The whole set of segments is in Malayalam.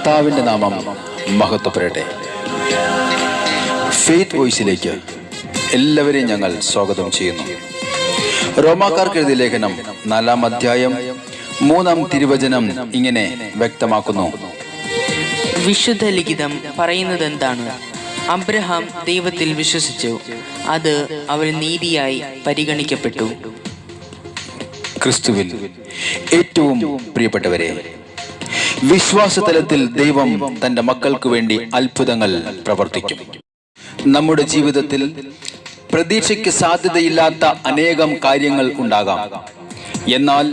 കർത്താവിൻ്റെ നാമം മഹത്വപ്പെടട്ടെ. ഫെയ്ത്ത് വോയിസിലേക്ക് എല്ലാവരെയും ഞങ്ങൾ സ്വാഗതം ചെയ്യുന്നു. റോമാക്കാർക്ക് എഴുതിയ ലേഖനം 4-ാം അധ്യായം 3-ാം തിരുവചനം ഇങ്ങനെ വ്യക്തമാക്കുന്നു. വിശുദ്ധ ലിഖിതം പറയുന്നത് എന്താണ്? അബ്രഹാം ദൈവത്തിൽ വിശ്വസിച്ചു, അത് അവന് നീതിയായി പരിഗണിക്കപ്പെട്ടു. ക്രിസ്തുവിൽ ഏറ്റവും പ്രിയപ്പെട്ടവരെ, വിശ്വാസതലത്തിൽ ദൈവം തന്റെ മക്കൾക്ക് വേണ്ടി അത്ഭുതങ്ങൾ പ്രവർത്തിക്കും. നമ്മുടെ ജീവിതത്തിൽ പ്രതീക്ഷയ്ക്ക് സാധ്യതയില്ലാത്ത അനേകം കാര്യങ്ങൾ ഉണ്ടാകാം. എന്നാൽ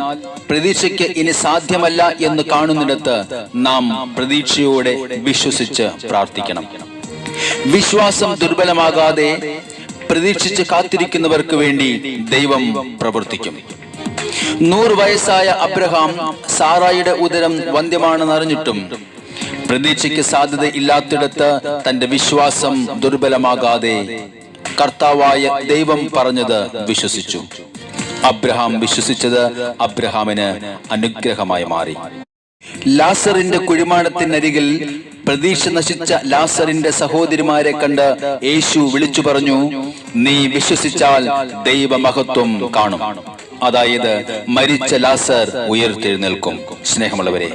പ്രതീക്ഷയ്ക്ക് ഇനി സാധ്യമല്ല എന്ന് കാണുന്നിടത്ത് നാം പ്രതീക്ഷയോടെ വിശ്വസിച്ച് പ്രാർത്ഥിക്കണം. വിശ്വാസം ദുർബലമാകാതെ പ്രതീക്ഷിച്ച് കാത്തിരിക്കുന്നവർക്ക് വേണ്ടി ദൈവം പ്രവർത്തിക്കും. 100 വയസ്സായ അബ്രഹാം സാറായിയുടെ ഉദരം വന്ധ്യമാണെന്നറിഞ്ഞിട്ടും പ്രതീക്ഷയ്ക്ക് സാധ്യത ഇല്ലാത്തിടത്ത് തന്റെ വിശ്വാസം ദുർബലമാകാതെ കർത്താവായ ദൈവം പറഞ്ഞത് വിശ്വസിച്ചു. അബ്രഹാം വിശ്വസിച്ചത് അബ്രഹാമിന് അനുഗ്രഹമായി മാറി. ലാസറിന്റെ കുഴിമാടത്തിനരികിൽ പ്രതീക്ഷ നശിച്ച ലാസറിന്റെ സഹോദരിമാരെ കണ്ട് യേശു വിളിച്ചു പറഞ്ഞു, നീ വിശ്വസിച്ചാൽ ദൈവമഹത്വം കാണും. അതായത് മരിച്ച ലാസർ ഉയർത്തെഴുന്നേൽക്കും. സ്നേഹമുള്ളവരെ,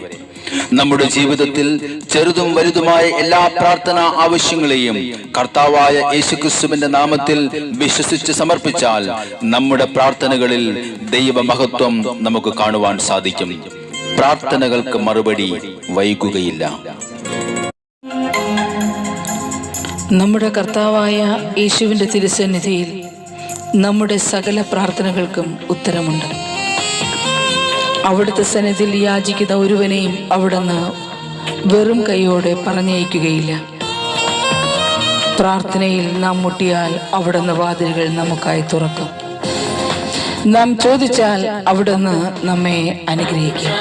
നമ്മുടെ ജീവിതത്തിൽ ചെറുതും വലുതുമായ എല്ലാ പ്രാർത്ഥനാ ആവശ്യങ്ങളെയും കർത്താവായ യേശുക്രിസ്തുവിന്റെ നാമത്തിൽ വിശ്വസിച്ച് സമർപ്പിച്ചാൽ നമ്മുടെ പ്രാർത്ഥനകളിൽ ദൈവമഹത്വം നമുക്ക് കാണുവാൻ സാധിക്കും. പ്രാർത്ഥനകൾക്ക് മറുപടി വൈകുകയില്ല. നമ്മുടെ കർത്താവായ യേശുവിന്റെ തിരുസന്നിധിയിൽ നമ്മുടെ സകല പ്രാർത്ഥനകൾക്കും ഉത്തരമുണ്ട്. അവിടുത്തെ സന്നിധിയിൽ യാചിക്കുന്ന ഒരുവനെയും അവിടുന്ന് വെറും കൈയോടെ പറഞ്ഞയക്കുകയില്ല. പ്രാർത്ഥനയിൽ നാം മുട്ടിയാൽ അവിടുന്ന് വാതിലുകൾ നമുക്കായി തുറക്കും. നാം ചോദിച്ചാൽ അവിടുന്ന് നമ്മെ അനുഗ്രഹിക്കും.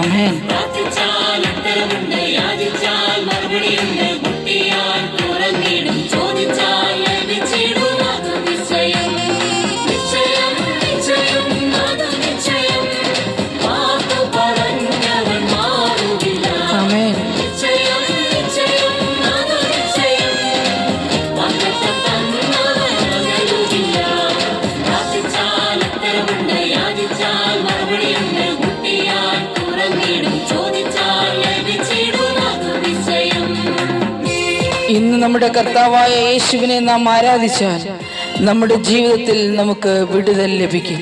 ആമേൻ. ഇന്ന് നമ്മുടെ കർത്താവായ യേശുവിനെ നാം ആരാധിച്ചാൽ നമ്മുടെ ജീവിതത്തിൽ നമുക്ക് വിടുതൽ ലഭിക്കും.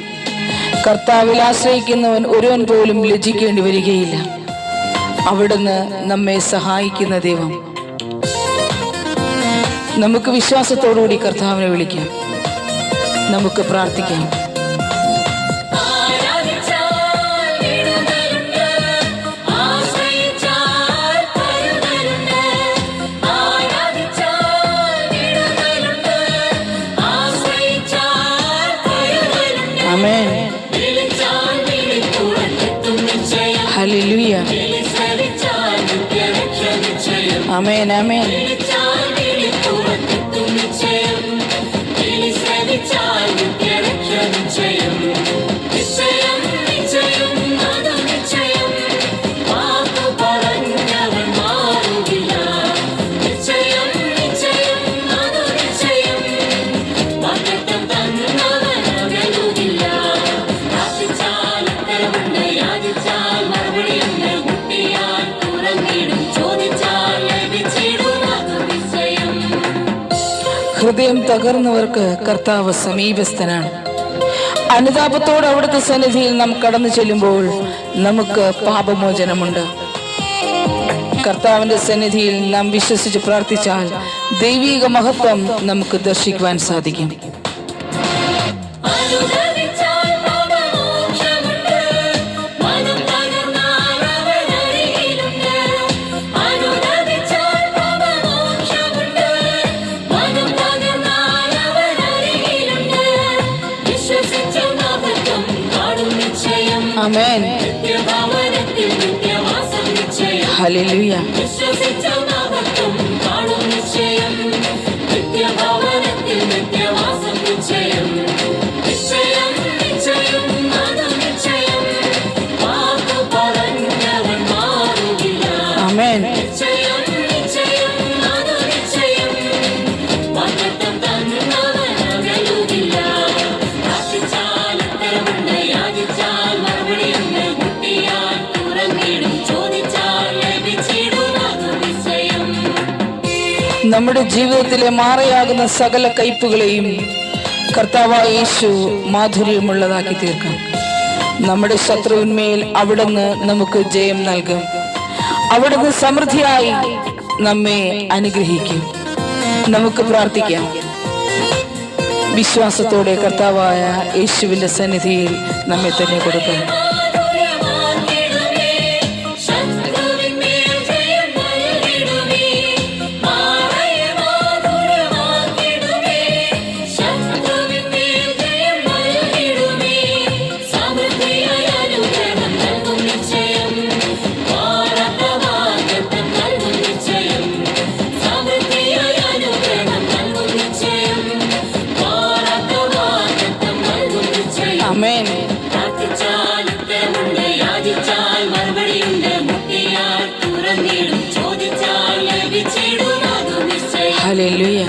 കർത്താവിൽ ആശ്രയിക്കുന്നവൻ ഒരുവൻ പോലും ലജ്ജിക്കേണ്ടി വരികയില്ല. അവിടുന്ന് നമ്മെ സഹായിക്കുന്ന ദൈവം. നമുക്ക് വിശ്വാസത്തോടുകൂടി കർത്താവിനെ വിളിക്കാം. നമുക്ക് പ്രാർത്ഥിക്കാം. ഹല്ലേലൂയ. ആമേൻ, ആമേൻ. ഹൃദയം തകർന്നവർക്ക് കർത്താവ് സമീപസ്ഥനാണ്. അനുതാപത്തോടെ അവിടുത്തെ സന്നിധിയിൽ നാം കടന്നു ചെല്ലുമ്പോൾ നമുക്ക് പാപമോചനമുണ്ട്. കർത്താവിന്റെ സന്നിധിയിൽ നാം വിശ്വസിച്ച് പ്രാർത്ഥിച്ചാൽ ദൈവിക മഹത്വം നമുക്ക് ദർശിക്കുവാൻ സാധിക്കും. ആമേൻ. ഹല്ലേലൂയ. നമ്മുടെ ജീവിതത്തിലെ മാറയാകുന്ന സകല കയ്പുകളെയും കർത്താവായ യേശു മാധുര്യമുള്ളതാക്കി തീർക്കാം. നമ്മുടെ ശത്രുവിന്മേൽ അവിടുന്ന് നമുക്ക് ജയം നൽകും. അവിടുന്ന് സമൃദ്ധിയായി നമ്മെ അനുഗ്രഹിക്കും. നമുക്ക് പ്രാർത്ഥിക്കാം. വിശ്വാസത്തോടെ കർത്താവായ യേശുവിന്റെ സന്നിധിയിൽ നമ്മെ തന്നെ കൊടുക്കാം. ആമേൻ. ഹല്ലേലൂയ.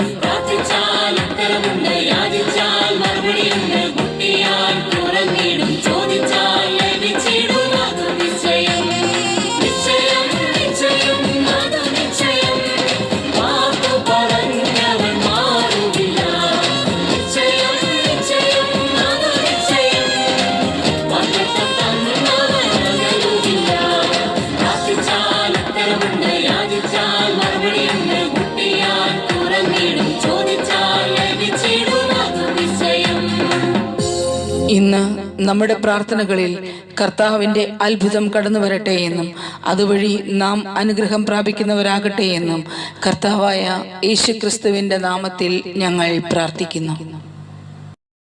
ഇന്ന് നമ്മുടെ പ്രാർത്ഥനകളിൽ കർത്താവിൻ്റെ അത്ഭുതം കടന്നു വരട്ടെ എന്നും അതുവഴി നാം അനുഗ്രഹം പ്രാപിക്കുന്നവരാകട്ടെ എന്നും കർത്താവായ യേശുക്രിസ്തുവിൻ്റെ നാമത്തിൽ ഞങ്ങൾ പ്രാർത്ഥിക്കുന്നു.